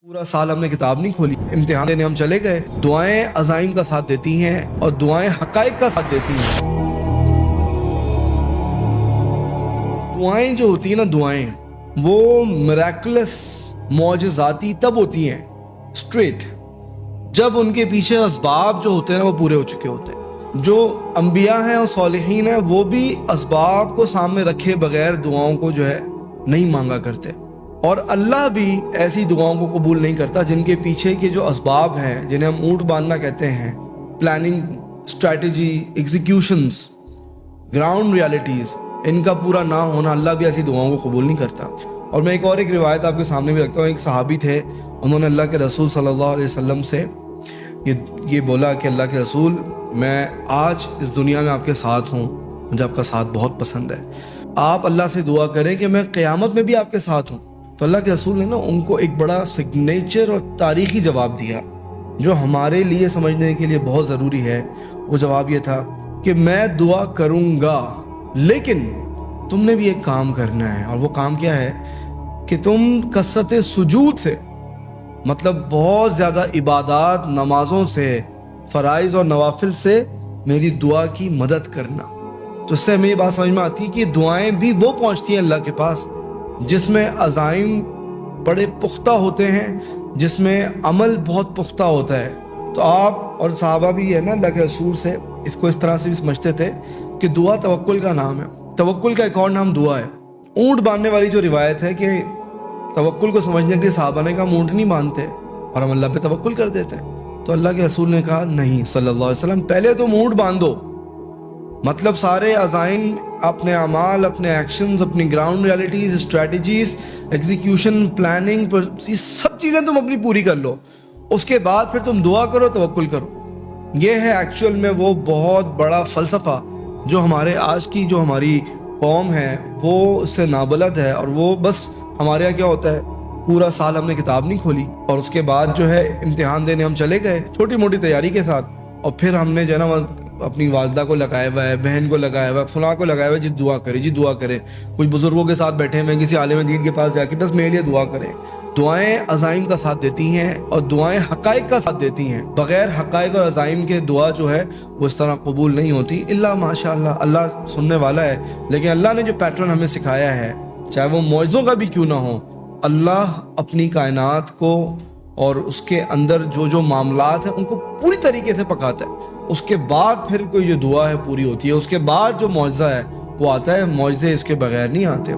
پورا سال ہم نے کتاب نہیں کھولی، امتحان دینے ہم چلے گئے۔ دعائیں عزائم کا ساتھ دیتی ہیں اور دعائیں حقائق کا ساتھ دیتی ہیں۔ دعائیں جو ہوتی ہیں نا، دعائیں وہ میریکلس معجزاتی تب ہوتی ہیں اسٹریٹ جب ان کے پیچھے اسباب جو ہوتے ہیں نا وہ پورے ہو چکے ہوتے ہیں۔ جو انبیاء ہیں اور صالحین ہیں وہ بھی اسباب کو سامنے رکھے بغیر دعاؤں کو جو ہے نہیں مانگا کرتے، اور اللہ بھی ایسی دعاؤں کو قبول نہیں کرتا جن کے پیچھے کے جو اسباب ہیں، جنہیں ہم اونٹ باندھنا کہتے ہیں، پلاننگ، اسٹریٹجی، ایگزیکیوشنز، گراؤنڈ ریالٹیز، ان کا پورا نہ ہونا، اللہ بھی ایسی دعاؤں کو قبول نہیں کرتا۔ اور میں ایک روایت آپ کے سامنے بھی رکھتا ہوں۔ ایک صحابی تھے، انہوں نے اللہ کے رسول صلی اللہ علیہ وسلم سے یہ بولا کہ اللہ کے رسول، میں آج اس دنیا میں آپ کے ساتھ ہوں، مجھے آپ کا ساتھ بہت پسند ہے، آپ اللہ سے دعا کریں کہ میں قیامت میں بھی آپ کے ساتھ ہوں۔ تو اللہ کے رسول نے نا ان کو ایک بڑا سگنیچر اور تاریخی جواب دیا جو ہمارے لیے سمجھنے کے لیے بہت ضروری ہے۔ وہ جواب یہ تھا کہ میں دعا کروں گا، لیکن تم نے بھی ایک کام کرنا ہے، اور وہ کام کیا ہے کہ تم کثرت سجود سے، مطلب بہت زیادہ عبادات، نمازوں سے، فرائض اور نوافل سے میری دعا کی مدد کرنا۔ تو اس سے ہمیں یہ بات سمجھ میں آتی ہے کہ دعائیں بھی وہ پہنچتی ہیں اللہ کے پاس جس میں عزائم بڑے پختہ ہوتے ہیں، جس میں عمل بہت پختہ ہوتا ہے۔ تو آپ اور صحابہ بھی ہے نا اللہ کے رسول سے اس کو اس طرح سے بھی سمجھتے تھے کہ دعا توکل کا نام ہے، توکل کا ایک اور نام دعا ہے۔ اونٹ باندھنے والی جو روایت ہے کہ توکل کو سمجھنے کے لیے صحابہ نے کہا ہم اونٹ نہیں باندھتے اور ہم اللہ پہ توکل کر دیتے ہیں۔ تو اللہ کے رسول نے کہا نہیں صلی اللہ علیہ وسلم، پہلے تم اونٹ باندھو، مطلب سارے عزائم، اپنے اعمال، اپنے ایکشنز، اپنی ground realities, strategies, execution, planning, یہ سب چیزیں تم اپنی پوری کر لو، اس کے بعد پھر تم دعا کرو، توکل کرو۔ یہ ہے ایکچوئل میں وہ بہت بڑا فلسفہ جو ہمارے آج کی جو ہماری قوم ہے وہ اس سے نابلد ہے، اور وہ بس ہمارے یہاں کیا ہوتا ہے، پورا سال ہم نے کتاب نہیں کھولی اور اس کے بعد جو ہے امتحان دینے ہم چلے گئے چھوٹی موٹی تیاری کے ساتھ، اور پھر ہم نے جو ہے نا اپنی والدہ کو لگایا ہوا ہے، بہن کو لگایا ہوا ہے، فلاں کو لگایا ہوا ہے، جی دعا کرے، جی دعا کرے، کچھ بزرگوں کے ساتھ بیٹھے ہیں، کسی عالم دین کے پاس جا کے بس میرے لیے دعا کریں۔ دعائیں عزائم کا ساتھ دیتی ہیں اور دعائیں حقائق کا ساتھ دیتی ہیں۔ بغیر حقائق اور عزائم کے دعا جو ہے وہ اس طرح قبول نہیں ہوتی، الا ماشاء اللہ، اللہ سننے والا ہے۔ لیکن اللہ نے جو پیٹرن ہمیں سکھایا ہے، چاہے وہ معجزوں کا بھی کیوں نہ ہو، اللہ اپنی کائنات کو اور اس کے اندر جو معاملات ہیں ان کو پوری طریقے سے پکاتا ہے، اس کے بعد پھر کوئی جو دعا ہے پوری ہوتی ہے، اس کے بعد جو معجزہ ہے وہ آتا ہے، معجزے اس کے بغیر نہیں آتے۔